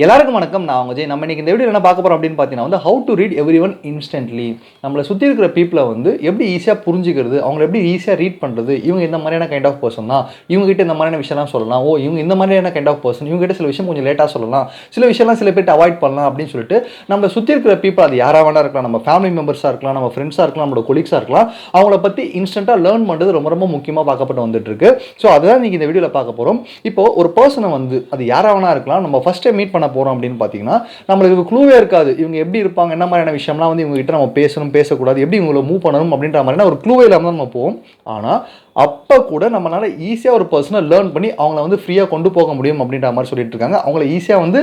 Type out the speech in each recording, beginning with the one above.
எல்லாருக்கும் வணக்கம். நான் உங்க ஜெய். நம்ம இன்னைக்கு இந்த வீடியோ என்ன பார்க்க போறோம் அப்படின்னு பார்த்தீங்கன்னா வந்து how to read every one instantly. நம்மளை சுற்றி இருக்கிற பீப்புளை வந்து எப்படி ஈஸியாக புரிஞ்சுக்கிறது, அவங்களை எப்படி ஈஸியாக ரீட் பண்ணுறது, இவங்க இந்த மாதிரியான கைண்ட் ஆஃப் பர்சன் தான், இவங்ககிட்ட இந்த மாதிரியான விஷயம்லாம் சொல்லலாம், இவங்க இந்த மாதிரியான கைண்ட் ஆஃப் பர்சன், இவங்ககிட்ட சில விஷயம் கொஞ்சம் லேட்டாக சொல்லலாம், சில விஷயம்லாம் சில பேர்ட்டு அவாய்ட் பண்ணலாம் அப்படின்னு சொல்லிட்டு நம்மளை சுற்றி இருக்கிற பீப்புள் அது யாராக வேணா இருக்கலாம், நம்ம ஃபேமிலி மெம்பர்ஸாக இருக்கலாம், நம்ம ஃப்ரெண்ட்ஸாக இருக்கலாம், நம்மளோட கொலீக்ஸாக இருக்கலாம், அவங்கள பற்றி இன்ஸ்டன்ட்டாக லேர்ன் பண்ணுறது ரொம்ப ரொம்ப முக்கியமாக பார்க்கப்பட்டு வந்துட்டு இருக்கு. ஸோ அதுதான் நீங்கள் இந்த வீடியோவில் பார்க்க போகிறோம். இப்போ ஒரு பர்சனை வந்து அது யாராக வேணா இருக்கலாம், நம்ம ஃபர்ஸ்ட் டைம் மீட் பண்ண போகிறோம் அப்படின்னு பார்த்தீங்கன்னா நம்மளுக்கு க்ளூவே இருக்காது. இவங்க எப்படி இருப்பாங்க, என்ன மாதிரியான விஷயம்லாம் வந்து இவங்க கிட்ட நம்ம பேசணும் பேசக்கூடாது, எப்படி இவங்களை மூவ் பண்ணணும் அப்படின்ற மாதிரியான ஒரு க்ளூவே இல்லாமல் தான் நம்ம போவோம். ஆனால் அப்போ கூட நம்மளால ஈஸியாக ஒரு பர்சனை லேர்ன் பண்ணி அவங்கள வந்து ஃப்ரீயாக கொண்டு போக முடியும் அப்படின்ற மாதிரி சொல்லிட்டு இருக்காங்க. அவங்கள ஈஸியாக வந்து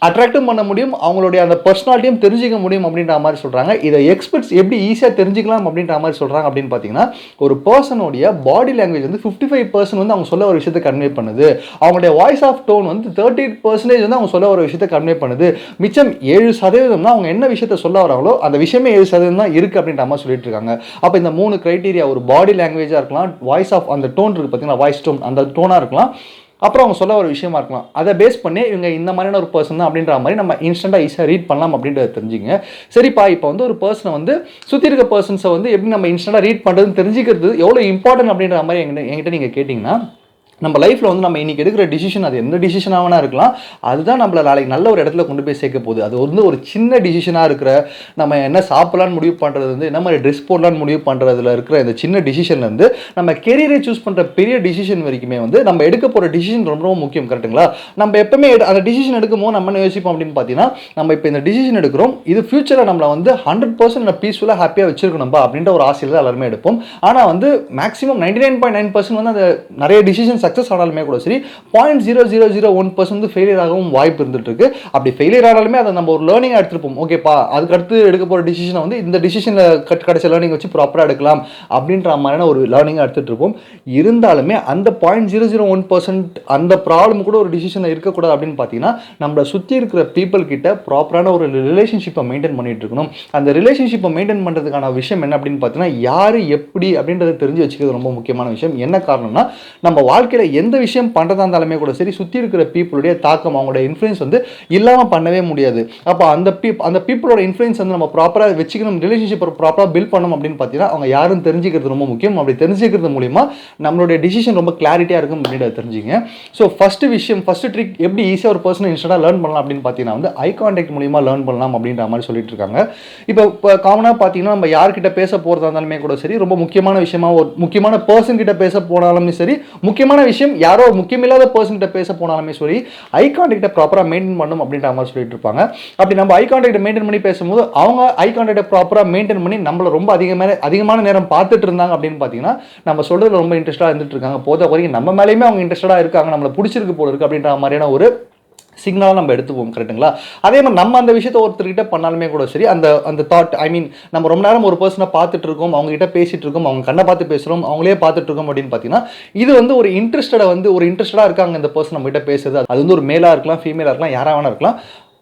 அட்ராக்டிவ் பண்ண முடியும், அவங்களுடைய அந்த பர்சனாலிட்டியும் தெரிஞ்சிக்க முடியும் அப்படின்ற மாதிரி சொல்கிறாங்க. இதை எக்ஸ்பர்ட்ஸ் எப்படி ஈஸியாக தெரிஞ்சிக்கலாம் அப்படின்ற மாதிரி சொல்கிறாங்க அப்படின்னு பார்த்தீங்கன்னா, ஒரு பர்சனுடைய பாடி லாங்குவேஜ் வந்து 55% வந்து அவங்க சொல்ல ஒரு விஷயத்தை கன்வே பண்ணுது, அவங்களுடைய வாய்ஸ் ஆஃப் டோன் வந்து 30% வந்து அவங்க சொல்ல ஒரு விஷயத்தை கன்வே பண்ணுது, மிச்சம் 7% தான் அவங்க என்ன விஷயத்த சொல்ல வராங்களோ அந்த விஷயமே 7% தான் இருக்குது அப்படின்ற மாதிரி சொல்லிட்டு இருக்காங்க. அப்போ இந்த 3 கிரைட்டீரியா, ஒரு பாடி லாங்குவேஜாக இருக்கலாம், வாய்ஸ் ஆஃப் அந்த டோன் இருக்குது பார்த்தீங்கன்னா, வாய்ஸ் டோன் அந்த டோனாக இருக்கலாம், அப்புறம் அவங்க சொல்ல ஒரு விஷயமா இருக்கலாம், அதை பேஸ் பண்ணி இவங்க இந்த மாதிரியான ஒரு பர்சன் தான் அப்படின்ற மாதிரி நம்ம இன்ஸ்டன்ட்டாக ஈஸியாக ரீட் பண்ணலாம் அப்படின்றத தெரிஞ்சுங்க. சரிப்பா, இப்போ வந்து ஒரு பர்சனை வந்து சுற்றி இருக்க பர்சன்ஸை வந்து எப்படி நம்ம இன்ஸ்டன்ட்டாக ரீட் பண்ணுறதுன்னு தெரிஞ்சுக்கிறது எவ்வளோ இம்பார்ட்டன்ட் அப்படின்ற மாதிரி என்கிட்ட நீங்கள் கேட்டிங்கன்னா, நம்ம லைஃப்பில் வந்து நம்ம இன்றைக்கி எடுக்கிற டிசிஷன் அது எந்த டிசிஷனாக இருக்கலாம், அதுதான் நம்மளை நாளைக்கு நல்ல ஒரு இடத்துல கொண்டு போய் சேர்க்க போகுது. அது வந்து ஒரு சின்ன டிசிஷனாக இருக்கிற, நம்ம என்ன சாப்பிட்லான்னு முடிவு பண்ணுறது வந்து, என்ன மாதிரி ட்ரெஸ் போடலான்னு முடிவு பண்ணுறதுல இருக்கிற இந்த சின்ன டிசிஷன்லேருந்து நம்ம கெரியரை சூஸ் பண்ணுற பெரிய டிசிஷன் வரைக்குமே வந்து நம்ம எடுக்க போகிற டிசிஷன் ரொம்ப ரொம்ப முக்கியம். கரெக்டுங்களா? நம்ம எப்பவுமே அந்த டிசிஷன் எடுக்கும் போது நம்ம என்ன யோசிப்போம் அப்படின்னு பார்த்தீங்கன்னா, நம்ம இப்போ இந்த டிசிஷன் எடுக்கிறோம், இது ஃபியூச்சரில் நம்மளை வந்து 100% நம்ம பீஸ்ஃபுல்லாக ஹாப்பியாக வச்சிருக்கணும்பா அப்படின்ற ஒரு ஆசையில் தான் எல்லாருமே எடுப்போம். ஆனால் வந்து மேக்ஸிமம் 99.9% வந்து அந்த நிறைய டிசிஷன் சக்ஸஸ் ஆனாலுமே கூட சரி 0.0001% வந்து ஃபெயிலியர் ஆகவும் வாய்ப்பு இருந்துட்டு இருக்கு. அப்படி ஃபெயிலியர் ஆனாலுமே அதை நம்ம ஒரு லேர்னிங்காக எடுத்துருப்போம். ஓகேப்பா, அதுக்கு அடுத்து எடுக்க போகிற டிசிஷனை வந்து இந்த டிசிஷனில் கடைசி லேர்னிங் வச்சு ப்ராப்பராக எடுக்கலாம் அப்படின்ற மாதிரியான ஒரு லேர்னிங்காக எடுத்துகிட்டு இருப்போம். இருந்தாலுமே அந்த 0.001% அந்த ப்ராப்ளம் கூட ஒரு டிசிஷனில் இருக்கக்கூடாது அப்படின்னு பார்த்தீங்கன்னா, நம்மளை சுற்றி இருக்கிற பீப்புள் கிட்ட ப்ராப்பரான ஒரு ரிலேஷன்ஷிப்பை மெயின்டைன் பண்ணிட்டு இருக்கணும். அந்த ரிலேஷன்ஷிப்பை மெயின்டைன் பண்ணுறதுக்கான விஷயம் என்ன அப்படின்னு பார்த்தீங்கன்னா, யார் எப்படி அப்படின்றத தெரிஞ்சு வச்சுக்கிறது ரொம்ப முக்கியமான விஷயம். என்ன காரணம்னா, நம்ம வாழ்க்கையில் எந்த விஷயம் பண்ணுறதா இருந்தாலுமே கூட சரி, சுற்றி இருக்கிற பீப்புளுடைய தாக்கம், அவங்களோட இன்ஃப்ளூயன்ஸ் வந்து இல்லாமல் பண்ணவே முடியாது. அப்போ அந்த பீப்புளோட இன்ஃப்ளூயன்ஸ் வந்து நம்ம ப்ராப்பராக வச்சுக்கணும், ரிலேஷன்ஷிப்பை ப்ராப்பராக பில்ட் பண்ணணும் அப்படின்னு பார்த்தீங்கன்னா, அவங்க யாரும் தெரிஞ்சுக்கிறது ரொம்ப முக்கியம். அப்படி தெரிஞ்சுக்கிறது மூலிமா நம்மளுடைய டிசிஷன் ரொம்ப கிளாரிட்டியாக இருக்கும் அப்படின்றத தெரிஞ்சுங்க. ஸோ ஃபஸ்ட்டு ட்ரிக் எப்படி ஈஸியாக ஒரு பர்சனை இன்ஸ்டன்ட்டாக லேர்ன் பண்ணலாம் அப்படின்னு பார்த்தீங்கன்னா வந்து ஐ கான்டாக்ட் மூலிமா லேர்ன் பண்ணலாம் அப்படின்ற மாதிரி சொல்லிட்டு இருக்காங்க. இப்போ காமனாக பார்த்தீங்கன்னா, நம்ம யார்கிட்ட பேச போகிறதா இருந்தாலுமே கூட சரி, ரொம்ப முக்கியமான விஷயமா ஒரு முக்கியமான பர்சன் கிட்ட பேச போனாலுமே சரி, முக்கியமான விஷயம் யாரோ முக்கியமில்லாத பர்சன் கிட்ட பேச போனாலுமே சரி, ஐ கான்டாக்டை ப்ராப்பராக மெயின்டைன் பண்ணணும் அப்படின்ற மாதிரி சொல்லிட்டு இருப்பாங்க. அப்படி நம்ம ஐ கான்டாக்டை மெயின்டைன் பண்ணி பேசும்போது அவங்க ஐ கான்டாக்டை ப்ராப்பராக மெயின்டைன் பண்ணி நம்மளை ரொம்ப அதிகமான நேரம் பார்த்துட்டு இருந்தாங்க அப்படின்னு பார்த்தீங்கன்னா, நம்ம சொல்றதுல ரொம்ப இன்ட்ரெஸ்டாக இருந்துட்டு இருக்காங்க, போத வரைக்கும் நம்ம மேலேயுமே அவங்க இன்ட்ரெஸ்டாக இருக்காங்க, நம்மளை பிடிச்சிருக்கு போல இருக்கு அப்படின்ற மாதிரியான ஒரு சிக்னலாக நம்ம எடுத்துப்போம். கரெக்டுங்களா? அதே மாதிரி நம்ம அந்த விஷயத்தை ஒருத்தர்கிட்ட பண்ணாலுமே கூட சரி, அந்த தாட், ஐ மீன் நம்ம ரொம்ப நேரம் ஒரு பர்சனை பார்த்துட்டு இருக்கோம், அவங்க கிட்ட பேசிட்டு இருக்கோம், அவங்க கண்ணை பார்த்து பேசுகிறோம், அவங்களே பார்த்துட்டு இருக்கோம் அப்படின்னு பார்த்தீங்கன்னா, இது வந்து ஒரு இன்ட்ரெஸ்டடாக இருக்காங்க இந்த பர்சன் நம்ம கிட்ட பேசுறது. அது வந்து ஒரு மேலாக இருக்கலாம், ஃபீமேலாக இருக்கலாம், யாராக வேணா இருக்கலாம்.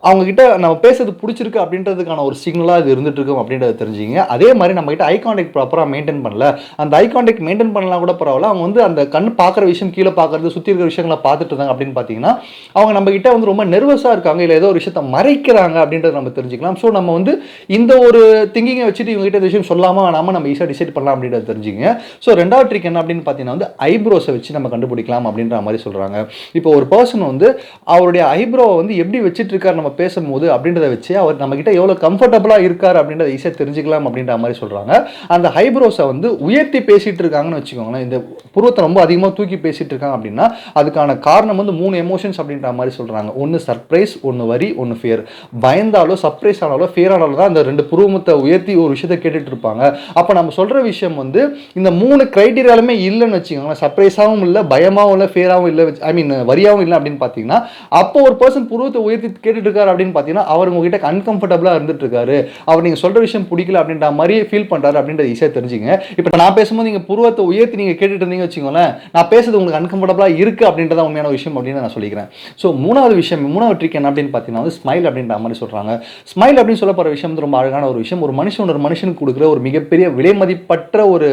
அவங்க கிட்ட நம்ம பேசுறது பிடிச்சிருக்கு அப்படின்றதுக்கான ஒரு சிக்னலாக இது இருந்துட்டு இருக்கும் அப்படின்றத தெரிஞ்சுங்க. அதே மாதிரி நம்ம கிட்ட ஐ கான்டாக்ட் ப்ராப்பராக மெயின்டைன் பண்ணல, அந்த ஐ கான்டாக்ட் மெயின்டைன் பண்ணலாம் கூட பரவாயில்ல, அவங்க வந்து அந்த கண் பார்க்குற விஷயம், கீழே பார்க்கறது, சுற்றி இருக்கிற விஷயங்களை பார்த்துட்டு இருந்தாங்க அப்படின்னு பார்த்தீங்கன்னா, அவங்க நம்ம கிட்ட வந்து ரொம்ப நெர்வஸாக இருக்காங்க, இல்லை ஏதோ ஒரு விஷயத்தை மறைக்கிறாங்க அப்படின்றத நம்ம தெரிஞ்சுக்கலாம். ஸோ நம்ம வந்து இந்த ஒரு திங்கிங்கை வச்சுட்டு இவங்க கிட்ட இந்த விஷயம் சொல்லாமல் வேணாமல் நம்ம ஈஸியாக டிசைட் பண்ணலாம் அப்படின்றத தெரிஞ்சுங்க. ஸோ ரெண்டாவது ட்ரிக் என்ன அப்படின்னு பார்த்தீங்கன்னா வந்து ஐப்ரோஸை வச்சு நம்ம கண்டுபிடிக்கலாம் அப்படின்ற மாதிரி சொல்கிறாங்க. இப்போ ஒரு பர்சன் வந்து அவருடைய ஐப்ரோவை வந்து எப்படி வச்சுட்டு இருக்காரு பேசும்போது அப்படின்றத வச்சு அவர் நம்ம கிட்ட எவ்வளவு கம்ஃபர்டபுளா இருக்காரு அப்படின்றத ஈஸியா தெரிஞ்சுக்கலாம் அப்படின்ற மாதிரி சொல்றாங்க. அந்த ஐப்ரோஸை வந்து உயர்த்தி பேசிட்டு இருக்காங்கன்னு வச்சுக்கோங்களேன், இந்த புருவத்தை ரொம்ப அதிகமாக தூக்கி பேசிட்டு இருக்காங்க அப்படின்னா அதுக்கான காரணம் வந்து 3 எமோஷன்ஸ் அப்படின்ற மாதிரி சொல்றாங்க. ஒன்று சர்ப்ரைஸ், ஒன்று வரி, ஒன்று ஃபியர். பயந்தாலோ சர்ப்ரைஸ் ஆனாலோ ஃபியர் ஆனாலோ தான் அந்த 2 புருவத்தை உயர்த்தி ஒரு விஷயத்தை கேட்டுட்டு இருப்பாங்க. அப்போ நம்ம சொல்ற விஷயம் வந்து இந்த 3 கிரைட்டீரியாலுமே இல்லைன்னு வச்சுக்கோங்களேன், சர்ப்ரைஸாகவும் இல்லை, பயமாகவும் இல்லை, ஃபியராகவும் இல்லை, ஐ மீன் வரியாகவும் இல்லை அப்படின்னு பார்த்தீங்கன்னா, அப்போ ஒரு பர்சன் புருவத்தை உயர்த்தி கேட்டுட்டு இருக்காரு அப்படின்னு பார்த்தீங்கன்னா அவர் உங்ககிட்ட அன்கம்ஃபர்டபுளாக இருந்துட்டு இருக்காரு, அவர் நீங்கள் சொல்கிற விஷயம் பிடிக்கல அப்படின்ற மாதிரியே ஃபீல் பண்ணுறாரு அப்படின்றத ஈஸியாக தெரிஞ்சுங்க. இப்போ நான் பேசும்போது நீங்கள் புருவத்தை உயர்த்தி நீங்கள் கேட்டுட்டு இருந்தீங்க வச்சுக்கோங்களேன், நான் பேசுறது உங்களுக்கு அன்கம்ஃபர்டபுளாக இருக்குது அப்படின்றத உண்மையான விஷயம் அப்படின்னு நான் சொல்லிக்கிறேன். ஸோ மூணாவது ட்ரிக் என்ன அப்படின்னு பார்த்தீங்கன்னா வந்து ஸ்மைல் அப்படின்ற மாதிரி சொல்கிறாங்க. ஸ்மைல் அப்படின்னு சொல்ல போகிற விஷயம் வந்து ரொம்ப அழகான ஒரு விஷயம். ஒரு மனுஷனுக்கு கொடுக்குற ஒரு மிகப்பெரிய விலை மதிப்பற்ற ஒரு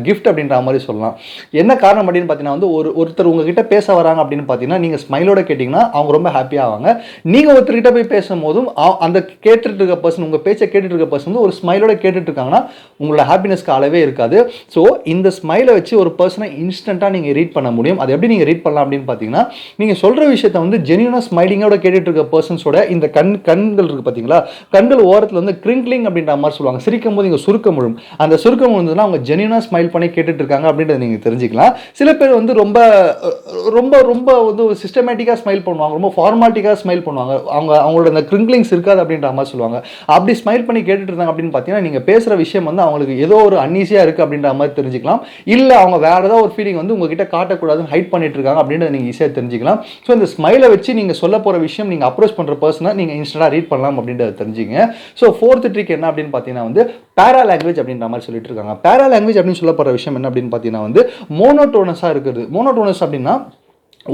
கிஃப்ட் அப்படின்ற மாதிரி சொல்லலாம். என்ன காரணம் அப்படின்னு பார்த்தீங்கன்னா வந்து ஒருத்தர் உங்ககிட்ட பேச வராங்க அப்படின்னு பார்த்தீங்கன்னா நீங்கள் ஸ்மைலோட கேட்டிங்கன்னா அவங்க ரொம்ப ஹாப்பியாக ஆவாங்க. நீங்கள் ஒருத்தர்கிட்ட போய் பேசும்போதும் அந்த கேட்டுட்டு இருக்க பர்சன், உங்கள் பேச்சை கேட்டுட்டு இருக்க பர்சன் வந்து ஒரு ஸ்மைலோட கேட்டுட்டு இருக்காங்கன்னா உங்களோட ஹாப்பினஸ்க்கு அளவே இருக்காது. ஸோ இந்த ஸ்மைலை வச்சு ஒரு பர்சனை இன்ஸ்டண்ட்டாக நீங்கள் ரீட் பண்ண முடியும். அது எப்படி நீங்கள் ரீட் பண்ணலாம் அப்படின்னு பார்த்தீங்கன்னா, நீங்கள் சொல்கிற விஷயத்தை வந்து ஜென்யூனாக ஸ்மைலிங்கோட கேட்டுட்டு இருக்க பர்சன்ஸோட இந்த கண்கள் இருக்குது பார்த்தீங்களா, கண்கள் ஓரத்தில் வந்து கிரிங்க்லிங் அப்படின்ற மாதிரி சொல்லுவாங்க. சிரிக்கும் போது நீங்கள் சுருக்கம் விழும். அந்த சுருக்கம் விழுந்ததுன்னா அவங்க ஜென்யூனாக ஸ்மைல் பண்ணி கேட்டுட்டு இருக்காங்க அப்படின்றத நீங்கள் தெரிஞ்சுக்கலாம். சில பேர் வந்து ரொம்ப ரொம்ப ரொம்ப வந்து சிஸ்டமேட்டிக்காக ஸ்மைல் பண்ணுவாங்க, ரொம்ப ஃபார்மாலிட்டிக்காக ஸ்மைல் பண்ணுவாங்க. அவங்களோட அந்த கிரிங்க்லிங்ஸ் இருக்காது அப்படின்ற மாதிரி சொல்லுவாங்க. அப்படி ஸ்மைல் பண்ணி கேட்டுட்டு இருந்தாங்க அப்படின்னு பார்த்தீங்கன்னா நீங்கள் பேசுகிற விஷயம் வந்து அவங்களுக்கு ஏதோ ஒரு அன்ஈஸியாக இருக்குது அப்படின்ற மாதிரி தெரிஞ்சுக்கலாம். இல்லை அவங்க வேறு ஏதாவது ஒரு ஃபீலிங் வந்து உங்ககிட்ட காட்டக்கூடாதுன்னு ஹைட் பண்ணிட்டு இருக்காங்க அப்படின்றத நீங்கள் ஈஸியாக தெரிஞ்சுக்கலாம். ஸோ இந்த ஸ்மைலை வச்சு நீங்கள் சொல்ல போகிற விஷயம் நீங்கள் அப்ரோச் பண்ணுற பர்சனை நீங்கள் இன்ஸ்டன்ட்டாக ரீட் பண்ணலாம் அப்படின்றத தெரிஞ்சுங்க. ஸோ ஃபோர்த் ட்ரிக் என்ன அப்படின்னு பார்த்தீங்கன்னா வந்து பேரா லாங்குவேஜ் அப்படின்ற மாதிரி சொல்லிட்டு இருக்காங்க. பேரா லாங்குவேஜ் அப்படின்னு சொல்லப்படுற விஷயம் என்ன அப்படின்னு பார்த்தீங்கன்னா வந்து மோனோடோனஸாக இருக்குது. மோனோடோனஸ் அப்படின்னா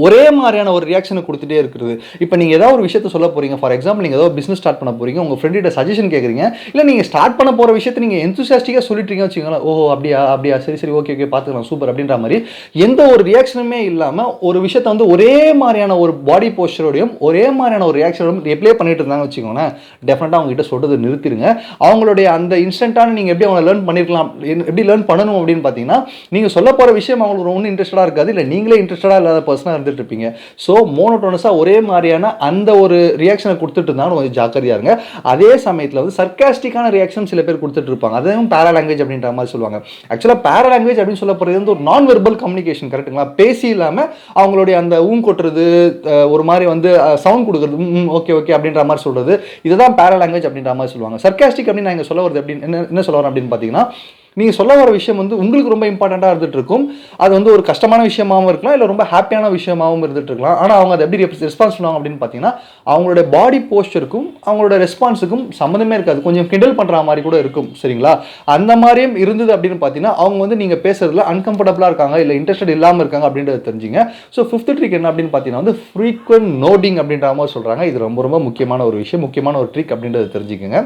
ஒரே மாதிரியான ஒரு ரியாக்ஷனை கொடுத்துட்டே இருக்குது. இப்போ நீங்கள் ஏதாவது ஒரு விஷயத்தை சொல்ல போகிறீங்க, ஃபார் எக்ஸாம்பிள் நீங்கள் ஏதாவது பிஸ்னஸ் ஸ்டார்ட் பண்ண போகிறீங்க, உங்கள் ஃப்ரெண்ட்கிட்ட சஜஷன் கேட்குறீங்க, இல்லை நீங்கள் ஸ்டார்ட் பண்ண போகிற விஷயத்தை நீங்கள் என்தூசியாஸ்டிக்காக சொல்லிட்டீங்க வச்சுக்கோங்களேன், ஓ அப்படியா சரி ஓகே பார்த்துக்கலாம் சூப்பர் அப்படின்ற மாதிரி எந்த ஒரு ரியாக்ஷனுமே இல்லாமல் ஒரு விஷயத்தை வந்து ஒரே மாதிரியான ஒரு பாடி போஸ்டரோடையும் ஒரே மாதிரியான ஒரு ரியாக்ஷனோடையும் ரிப்ளே பண்ணிட்டு இருந்தாங்க வச்சுக்கோங்களேன், டெஃபினட்டாக அவங்ககிட்ட சொல்கிறது நிறுத்திடுங்க. அவங்களுடைய அந்த இன்ஸ்டன்ட்டான நீங்கள் எப்படி அவங்க லேர்ன் பண்ணியிருக்கலாம், எப்படி லேர்ன் பண்ணணும் அப்படின்னு பார்த்தீங்கன்னா, நீங்கள் சொல்ல போகிற விஷயம் அவங்களுக்கு ஒன்றும் இன்ட்ரெஸ்டாக இருக்காது, இல்லை நீங்களே இன்ட்ரெஸ்டாக இல்லாத பர்சனாக இருந்துட்டு இருப்பீங்க. ஸோ மோனோடோனஸாக ஒரே மாதிரியான அந்த ஒரு ரியாக்ஷனை கொடுத்துட்டு இருந்தாலும் கொஞ்சம் ஜாக்கிரதையா இருங்க. அதே சமயத்தில் வந்து சர்க்காஸ்டிக்கான ரியாக்ஷன் சில பேர் கொடுத்துட்டு இருப்பாங்க, அதையும் பேரா லாங்குவேஜ் அப்படின்ற மாதிரி சொல்லுவாங்க. ஆக்சுவலாக பேரா லாங்குவேஜ் அப்படின்னு சொல்லப்படுறது வந்து ஒரு நான் வெர்பல் கம்யூனிகேஷன், கரெக்டுங்களா? பேசி இல்லாமல் அவங்களுடைய அந்த கொட்டுறது, ஒரு மாதிரி வந்து சவுண்ட் கொடுக்குறது, ஓகே அப்படின்ற மாதிரி சொல்றது, இதுதான் பேரா லாங்குவேஜ் அப்படின்ற மாதிரி சொல்லுவாங்க. சர்க்காஸ்டிக் அப்படின்னு நான் சொல்ல வருது அப்படின்னு என்ன சொல்ல வரேன் அப்படின்னு பார்த்தீங்கன்னா, நீங்கள் சொல்ல வர விஷயம் வந்து உங்களுக்கு ரொம்ப இம்பார்ட்டண்ட்டாக இருந்துட்டு இருக்கும். அது வந்து ஒரு கஷ்டமான விஷயமாகவும் இருக்கலாம், இல்லை ரொம்ப ஹாப்பியான விஷயமாகவும் இருந்துட்டு இருக்கலாம். ஆனால் அவங்க அதை எப்படி ரெஸ்பான்ஸ் பண்ணுவாங்க அப்படின்னு பார்த்தீங்கன்னா, அவங்களோட பாடி போஸ்டருக்கும் அவங்களோட ரெஸ்பான்ஸுக்கும் சம்மந்தமே இருக்காது, கொஞ்சம் கிண்டல் பண்ணுற மாதிரி கூட இருக்கும். சரிங்களா? அந்த மாதிரியும் இருந்தது அப்படின்னு பார்த்தீங்கன்னா அவங்க வந்து நீங்கள் பேசுறதுல அன்கம்ஃபர்டபுளாக இருக்காங்க, இல்லை இன்ட்ரெஸ்டட் இல்லாமல் இருக்காங்க அப்படின்றத தெரிஞ்சுங்க. ஸோ ஃபிஃப்த் ட்ரிக் என்ன அப்படின்னு பார்த்தீங்கன்னா வந்து ஃப்ரீக்வென்ட் நோட்டிங் அப்படின்ற மாதிரி சொல்கிறாங்க. இது ரொம்ப ரொம்ப முக்கியமான ஒரு விஷயம், முக்கியமான ஒரு ட்ரிக் அப்படின்றத தெரிஞ்சுக்கங்க.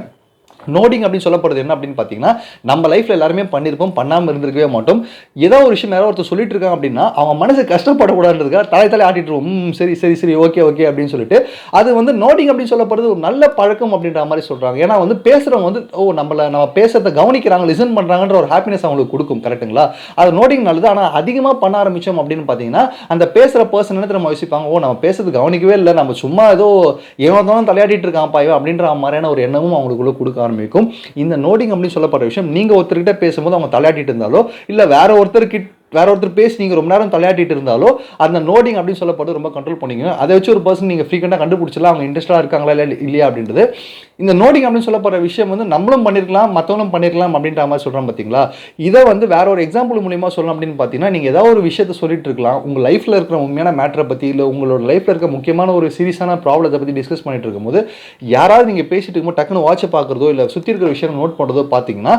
நோடிங் அப்படின்னு சொல்லப்படுறது என்ன அப்படின்னு பார்த்தீங்கன்னா, நம்ம லைஃப்பில் எல்லாருமே பண்ணியிருப்போம், பண்ணாமல் இருந்திருக்கவே மாட்டோம். ஏதோ ஒரு விஷயம் யாரோ ஒருத்தர் சொல்லிட்டு இருக்காங்க அப்படின்னா அவங்க மனசு கஷ்டப்படக்கூடாதுன்றதுக்காக தலை ஆட்டிட்டுருவோம், சரி ஓகே அப்படின்னு சொல்லிட்டு. அது வந்து நோடிங் அப்படின்னு சொல்லப்படுறது ஒரு நல்ல பழக்கம் அப்படின்ற மாதிரி சொல்கிறாங்க. ஏன்னா வந்து பேசுகிறவங்க வந்து நம்ம பேசுறதை கவனிக்கிறாங்க, லிசன் பண்ணுறாங்கன்ற ஒரு ஹாப்பினஸ் அவங்களுக்கு கொடுக்கும், கரெக்டுங்களா? அது நோடிங் நல்லது. ஆனால் அதிகமாக பண்ண ஆரம்பித்தோம் அப்படின்னு பார்த்தீங்கன்னா அந்த பேசுகிற பர்சன் என்ன நம்ம யோசிப்பாங்க, நம்ம பேசுறது கவனிக்கவே இல்லை, நம்ம சும்மா ஏதோ ஏமாத்தாலும் தலையாட்டிட்டு இருக்கான் பாயோ அப்படின்ற மாதிரியான ஒரு எண்ணமும் அவங்களுக்குள்ள கொடுக்க ஆரம்பிக்கும். இந்த நோடிங் அப்படின்னு சொல்லப்படுற விஷயம் நீங்க ஒருத்தர்கிட்ட பேசும்போது அவங்க தலையாட்டிட்டு இருந்தாலோ, இல்ல வேற ஒருத்தர் பேசி நீங்கள் ரொம்ப நேரம் தலையாட்டிட்டு இருந்தாலோ அந்த நோடிங் அப்படின்னு சொல்லப்படுறது ரொம்ப கண்ட்ரோல் பண்ணிங்க. அதை வச்சு ஒரு பர்சன் நீங்கள் ஃப்ரீக்வெண்ட்டாக கண்டுபிடிச்சலாம் அவங்க இன்ட்ரெஸ்டாக இருக்காங்களா இல்லையா அப்படின்றது. இந்த நோடிங் அப்படின்னு சொல்லப்படுற விஷயம் வந்து நம்மளும் பண்ணியிருக்கலாம், மற்றவங்களும் பண்ணியிருக்கலாம் அப்படின்ற மாதிரி சொல்கிறோம் பார்த்தீங்களா. இதை வந்து வேற ஒரு எக்ஸாம்பிள் மூலியமா சொல்லணும் அப்படின்னு பார்த்தீங்கன்னா, நீங்கள் ஏதாவது ஒரு விஷயத்தை சொல்லிட்டு இருக்கலாம், உங்கள் லைஃப்பில் இருக்கிற உண்மையான மேட்டரை பற்றி, இல்லை உங்களோட லைஃப்பில் இருக்க முக்கியமான ஒரு சீரியஸான ப்ராப்ளத்தை பற்றி டிஸ்கஸ் பண்ணிட்டு இருக்கும்போது யாராவது நீங்கள் பேசிட்டு இருக்கும்போது டக்குன்னு வாட்சை பார்க்குறதோ இல்லை சுற்றி இருக்கிற விஷயம் நோட் பண்ணுறதோ பார்த்தீங்கன்னா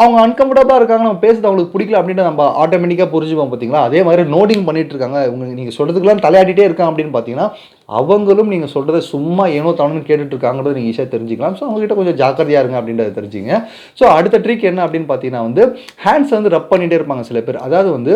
அவங்க அன்கம்ஃபர்டபுளாக இருக்காங்க, நம்ம பேசுறது அவங்களுக்கு பிடிக்கல அப்படின்னு நம்ம ஆட்டோமேட்டிக்காக புரிஞ்சுப்போம் பார்த்தீங்களா. அதே மாதிரி நோட்டிங் பண்ணிட்டு இருக்காங்க, நீங்கள் சொல்கிறதுக்கெல்லாம் தலையாட்டிகிட்டே இருக்காங்க அப்படின்னு பார்த்தீங்கன்னா அவங்களும் நீங்கள் சொல்கிறத சும்மா ஏனோ தானுன்னு கேட்டுட்டு இருக்காங்கிறது நீங்கள் ஈஸியாக தெரிஞ்சுக்கலாம். ஸோ அவங்ககிட்ட கொஞ்சம் ஜாக்கிரதையாக இருங்க அப்படின்றத தெரிஞ்சுங்க. ஸோ அடுத்த ட்ரிக் என்ன அப்படின்னு பார்த்தீங்கன்னா வந்து ஹேண்ட்ஸ் வந்து ரப் பண்ணிகிட்டே இருப்பாங்க சில பேர். அதாவது வந்து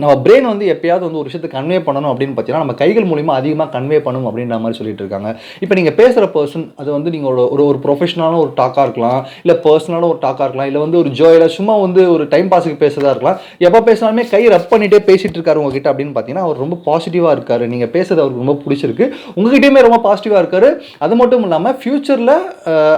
நம்ம பிரெயின் வந்து எப்பயாவது வந்து ஒரு விஷயத்தை கன்வே பண்ணணும் அப்படின்னு பார்த்தீங்கன்னா நம்ம கைகள் மூலிமா அதிகமாக கன்வே பண்ணணும் அப்படின்ற மாதிரி சொல்லிட்டு இருக்காங்க. இப்போ நீங்கள் பேசுகிற பர்சன் அது வந்து நீங்கள் ஒரு ப்ரொஃபஷனலான ஒரு டாக்காக இருக்கலாம், இல்லை பர்சனலான ஒரு டாக்காக இருக்கலாம், இல்லை வந்து ஒரு ஜோயில் சும்மா வந்து ஒரு டைம் பாஸுக்கு பேசுறதா இருக்கலாம். எப்போ பேசினாலுமே கை ரப் பண்ணிகிட்டே பேசிகிட்டு இருக்காரு உங்ககிட்ட அப்படின்னு பார்த்தீங்கன்னா அவர் ரொம்ப பாசிட்டிவாக இருக்காரு, நீங்கள் பேசுறது அவருக்கு ரொம்ப பிடிச்சிருக்கு, உங்ககிட்டயுமே ரொம்ப பாசிட்டிவாக இருக்காரு. அது மட்டும் இல்லாமல் ஃபியூச்சரில்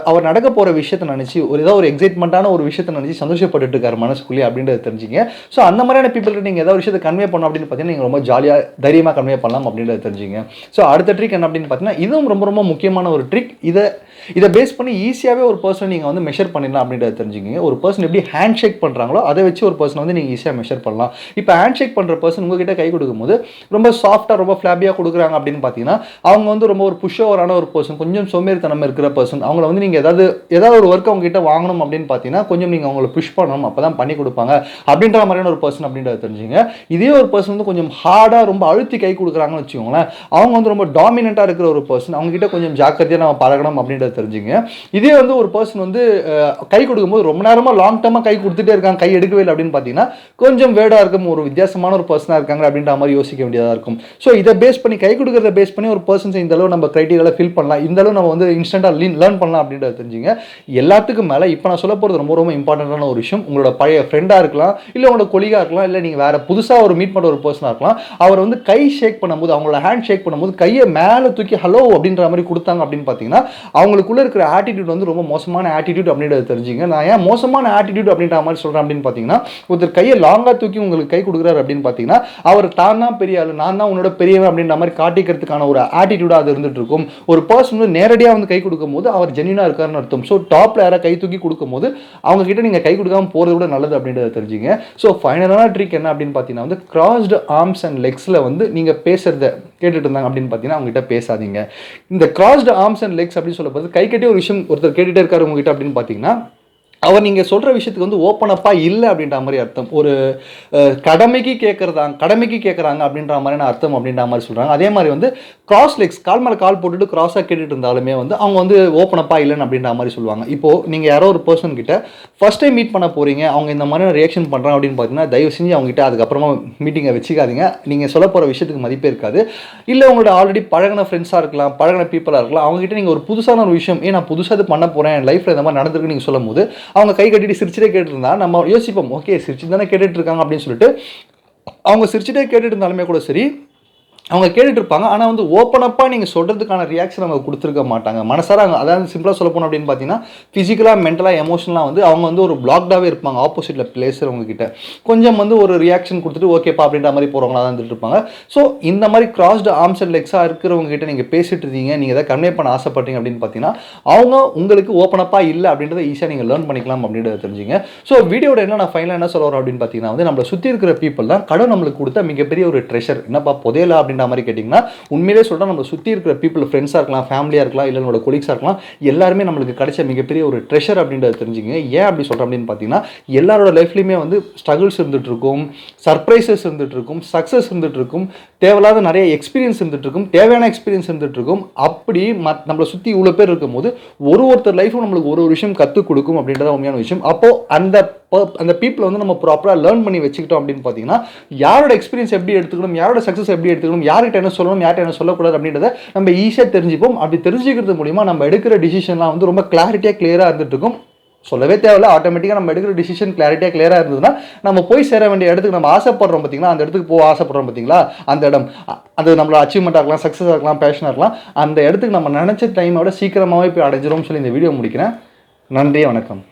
அவர் நடக்க போகிற விஷயத்தை நினச்சி ஏதாவது ஒரு எக்ஸைட்மெண்ட்டான ஒரு விஷயத்தை நினச்சி சந்தோஷப்பட்டு இருக்காரு மனசுக்குள்ளேயே அப்படின்றத தெரிஞ்சுங்க. ஸோ அந்த மாதிரியான பீப்புள்கிட்ட நீங்கள் ஏதாவது விஷயத்தை கன்வே பண்ணணும் அப்படின்னு பார்த்தீங்கன்னா நீங்கள் ரொம்ப ஜாலியாக தைரியமாக கன்வே பண்ணலாம் அப்படின்றத தெரிஞ்சுங்க. ஸோ அடுத்த ட்ரிக் என்ன அப்படின்னு பார்த்தீங்கன்னா இதுவும் ரொம்ப ரொம்ப முக்கியமான ஒரு ட்ரிக். இதை பேஸ் பண்ணி ஈஸியாகவே ஒரு பர்சன் நீங்கள் வந்து மெஷர் பண்ணிடலாம் அப்படின்றத தெரிஞ்சுக்கிங்க. ஒரு பர்சன் எப்படி ஹேண்ட் ஷேக் பண்ணுறாங்களோ அதை வச்சு ஒரு பர்சன் வந்து நீங்கள் ஈஸியாக மெஷர் பண்ணலாம். இப்போ ஹேண்ட் ஷேக் பண்ணுற பர்சன் உங்ககிட்ட கை கொடுக்கும்போது ரொம்ப சாஃப்டாக ரொம்ப ஃப்ளாபியாக கொடுக்குறாங்க அப்படின்னு பார்த்தீங்கன்னா அவங்க வந்து ரொம்ப ஒரு புஷ் ஓவரான ஒரு பர்சன், கொஞ்சம் சோம்பேறித்தனம் இருக்கிற பர்சன். அவங்கள வந்து நீங்கள் ஏதாவது ஒரு ஒர்க் அவங்ககிட்ட வாங்கணும் அப்படின்னு பார்த்தீங்கன்னா கொஞ்சம் நீங்கள் அவங்களை புஷ் பண்ணணும், அப்போ தான் பண்ணி கொடுப்பாங்க அப்படின்ற மாதிரியான ஒரு பர்சன் அப்படின்றத தெரிஞ்சுங்க. இதே ஒரு பர்சன் வந்து கொஞ்சம் ஹார்டாக ரொம்ப அழுத்தி கை கொடுக்குறாங்கன்னு வச்சுக்கோங்களேன், அவங்க வந்து ரொம்ப டாமினண்ட்டாக இருக்கிற ஒரு பர்சன், அவங்ககிட்ட கொஞ்சம் ஜாக்கிரதையாக நம்ம பழகணும் அப்படின்றத தெரிஞ்சுங்க. இதே வந்து ஒரு பர்சன் வந்து கை கொடுக்கும்போது ரொம்ப நேரமாக லாங் டர்மாக கை கொடுத்துட்டே இருக்காங்க, கை எடுக்கவே இல்லை அப்படின்னு பார்த்தீங்கன்னா கொஞ்சம் வேர்டாக இருக்கும், ஒரு வித்தியாசமான ஒரு பர்சனாக இருக்காங்க அப்படின்ற மாதிரி யோசிக்க வேண்டியதாக இருக்கும். ஸோ இதை பேஸ் பண்ணி கை கொடுக்குறத பேஸ் பண்ணி ஒரு பர்சன்ஸ் இந்த அளவு நம்ம கிரைட்டீரியாவில் ஃபில் பண்ணலாம், இந்த அளவு நம்ம வந்து இன்ஸ்டன்ட்டாக லேர்ன் பண்ணலாம் அப்படின்றத தெரிஞ்சுங்க. எல்லாத்துக்கும் மேலே இப்போ நான் சொல்ல போகிறது ரொம்ப ரொம்ப இம்பார்ட்டண்டான ஒரு விஷயம். உங்களோட பழைய ஃப்ரெண்டாக இருக்கலாம், இல்லை உங்களோட கொலிகாக இருக்கலாம், இல்லை நீங்கள் வேறு புதுசாக ஒரு மீட் பண்ணுற ஒரு பர்சனாக இருக்கலாம், அவர் வந்து கை ஷேக் பண்ணும்போது அவங்களோட ஹேண்ட் ஷேக் பண்ணும்போது கையை மேலே தூக்கி ஹலோ அப்படின்ற மாதிரி கொடுத்தாங்க அப்படின்னு பார்த்தீங்கன்னா அவங்களுக்குள்ள இருக்கிற ஆட்டிடியூட் வந்து ரொம்ப மோசமான ஆட்டிடியூட் அப்படின்றத தெரிஞ்சுங்க. நான் ஏன் மோசமான ஆட்டிடியூட் அப்படின்ற மாதிரி சொல்கிறேன் அப்படின்னு பார்த்தீங்கன்னா ஒருத்தர் கையை லாங்காக தூக்கி உங்களுக்கு கை கொடுக்குறாரு அப்படின்னு பார்த்தீங்கன்னா அவர் தான் தான் பெரிய ஆள், நான் தான் உன்னோட பெரியவன் அப்படின்ற மாதிரி காட்டிக்கிறதுக்கான ஒரு ஆட்டிடியூடாக அது இருந்துட்டு இருக்கும். ஒரு பர்சன் வந்து நேரடியாக வந்து கை கொடுக்கும் போது அவர் ஜென்யூனாக இருக்காருன்னு அர்த்தம். ஸோ டாப்பில் யாராவது கை தூக்கி கொடுக்கும் போது அவங்க கிட்ட நீங்கள் கை கொடுக்காம போகிறது விட நல்லது அப்படின்றத தெரிஞ்சுங்க. ஸோ ஃபைனலான ட்ரிக் என்ன அப்படின்னு பார்த்தீங்கன்னா வந்து கிராஸ்டு ஆர்ம்ஸ் அண்ட் லெக்ஸில் வந்து நீங்கள் பேசுறத கேட்டுட்டு இருந்தாங்க அப்படின்னு பார்த்தீங்கன்னா அவங்ககிட்ட பேசாதீங்க. இந்த கிராஸ்டு ஆர்ம்ஸ் அண்ட் லெக்ஸ் அப்படின்னு சொல்ல போது கை கட்டி ஒரு விஷயம் ஒருத்தர் கேட்டுகிட்டே இருக்காரு உங்ககிட்ட அப்படின்னு பார்த்தீங்கன்னா அவர் நீங்கள் சொல்கிற விஷயத்துக்கு வந்து ஓப்பனப்பாக இல்லை அப்படின்ற மாதிரி அர்த்தம். ஒரு கடமைக்கு கேட்குறாங்க அப்படின்ற மாதிரியான அர்த்தம் அப்படின்ற மாதிரி சொல்கிறாங்க. அதே மாதிரி வந்து கிராஸ் லெக்ஸ் கால் மேலே கால் போட்டுட்டு கிராஸாக கேட்டுட்டு இருந்தாலுமே வந்து அவங்க வந்து ஓப்பனப்பாக இல்லைன்னு அப்படின்ற மாதிரி சொல்லுவாங்க. இப்போது நீங்கள் யாரோ ஒரு பர்சன் கிட்ட ஃபர்ஸ்ட் டைம் மீட் பண்ண போகிறீங்க, அவங்க இந்த மாதிரியான ரியாக்ஷன் பண்ணுறாங்க அப்படின்னு பார்த்தீங்கன்னா தயவு செஞ்சு அவங்ககிட்ட அதுக்கப்புறமா மீட்டிங்கை வச்சுக்காதீங்க. நீங்கள் சொல்ல போகிற விஷயத்துக்கு மதிப்பே இருக்காது. இல்லை உங்களோட ஆல்ரெடி பழகின ஃப்ரெண்ட்ஸாக இருக்கலாம், பழகின பீப்புளாக இருக்கலாம், அவங்ககிட்ட நீங்கள் ஒரு புதுசான ஒரு விஷயம் நான் புதுசாக இது பண்ண போகிறேன், என் லைஃப்பில் இந்த மாதிரி நடந்திருக்கு நீங்கள் சொல்லும் போது அவங்க கை கட்டிட்டு சிரிச்சுட்டே கேட்டுருந்தா நம்ம யோசிப்போம், ஓகே சிரிச்சு தானே கேட்டுட்டு இருக்காங்க அப்படின்னு சொல்லிட்டு அவங்க சிரிச்சுட்டே கேட்டுட்டு இருந்தாலுமே கூட சரி அவங்க கேட்டுட்டு இருப்பாங்க. ஆனால் வந்து ஓப்பனப்பாக நீங்கள் சொல்கிறதுக்கான ரியாக்ஷன் அவங்க கொடுத்துருக்க மாட்டாங்க. மனசார அதாவது சிம்பிளாக சொல்ல போனோம் அப்படின்னு பார்த்தீங்கன்னா ஃபிசிக்கலாக மென்டலாக எமோஷனலாக வந்து அவங்க வந்து ஒரு பிளாக்டாகவே இருப்பாங்க. ஆப்போசிட்டில் பேசுகிறவங்க கிட்ட கொஞ்சம் வந்து ஒரு ரியாக்ஷன் கொடுத்துட்டு ஓகேப்பா அப்படின்ற மாதிரி போகிறவங்களா தான் இருந்துட்டு இருப்பாங்க. ஸோ இந்த மாதிரி கிராஸ்டு ஆர்ம்ஸ் அண்ட் லெக்ஸாக இருக்கிறவங்க கிட்ட நீங்கள் பேசிட்டு இருக்கீங்க, நீங்கள் எதாவது கன்வே பண்ண ஆசைப்பட்டீங்க அப்படின்னு பார்த்தீங்கன்னா அவங்க உங்களுக்கு ஓப்பனப்பாக இல்லை அப்படின்றத ஈஸியாக நீங்கள் லேர்ன் பண்ணிக்கலாம் அப்படின்றத தெரிஞ்சுங்க. ஸோ வீடியோட என்ன நான் ஃபைனலாக என்ன சொல்ல வரேன் அப்படின்னு பார்த்தீங்கன்னா வந்து நம்மளை சுற்றி இருக்கிற பீப்புள் தான் கடவுள் நம்மளுக்கு கொடுத்த மிகப்பெரிய ஒரு ட்ரெஷர். என்னப்பா புதையலா அப்படின்ற மாதிரி கேட்டிங்கன்னா உண்மையிலே சொல்கிறேன், நம்ம சுற்றி இருக்கிற பீப்புள் ஃப்ரெண்ட்ஸாக இருக்கலாம், ஃபேமிலியாக இருக்கலாம், இல்லை நம்மளோட கொலீக்ஸாக இருக்கலாம், எல்லாருமே நம்மளுக்கு கிடைச்ச மிகப்பெரிய ஒரு ட்ரெஷர் அப்படின்றத தெரிஞ்சுங்க. ஏன் அப்படி சொல்கிறேன் அப்படின்னு பார்த்தீங்கன்னா எல்லாரோட லைஃப்லையுமே வந்து ஸ்ட்ரகிள்ஸ் இருந்துட்டு இருக்கும், சர்ப்ரைசஸ் இருந்துட்டு இருக்கும், சக்ஸஸ் இருந்துட்டு இருக்கும், தேவையில்லாத நிறைய எக்ஸ்பீரியன்ஸ் இருந்துட்டு இருக்கும், தேவையான எக்ஸ்பீரியன்ஸ் இருந்துட்டு இருக்கும். அப்படி நம்மளை சுற்றி இவ்வளோ பேர் இருக்கும்போது ஒருத்தர் லைஃப்பும் நம்மளுக்கு ஒரு விஷயம் கற்றுக் கொடுக்கும் அப்படின்றத உண்மையான விஷயம். அப்போது அந்த பீப்புளை வந்து நம்ம ப்ராப்பராக லேர்ன் பண்ணி வச்சுக்கிட்டோம் அப்படின்னு பார்த்தீங்கன்னா யாரோட எக்ஸ்பீரியன்ஸ் எப்படி எடுத்துக்கணும், யாரோட சக்ஸஸ் எப்படி எடுத்துக்கணும், யார்கிட்ட என்ன சொல்லணும், யார்கிட்ட என்ன சொல்லக்கூடாது அப்படின்றத நம்ம ஈஸியாக தெரிஞ்சுப்போம். அப்படி தெரிஞ்சுக்கிறது மூலிமா நம்ம எடுக்கிற டிசிஷன்லாம் வந்து ரொம்ப கிளாரிட்டியாக கிளியராக இருந்துட்டு இருக்கும். சொல்லவே தேவையில்ல, ஆட்டோமேட்டிக்காக நம்ம எடுக்கிற டிசிஷன் கிளாரிட்டியாக கிளியராக இருந்ததுன்னா நம்ம போய் சேர வேண்டிய இடத்துக்கு நம்ம ஆசைப்படுறோம் பார்த்தீங்களா, அந்த இடத்துக்கு போக ஆசைப்படுறோம் பார்த்தீங்களா, அந்த இடம் அது நம்மளோட அச்சீவ்மெண்ட்டாக இருக்கலாம், சக்ஸஸாக இருக்கலாம், பேஷனாக இருக்கலாம், அந்த இடத்துக்கு நம்ம நினச்ச டைமோட சீக்கிரமாகவே போய் அடைஞ்சிரும்னு சொல்லி இந்த வீடியோ முடிக்கிறேன். நன்றி, வணக்கம்.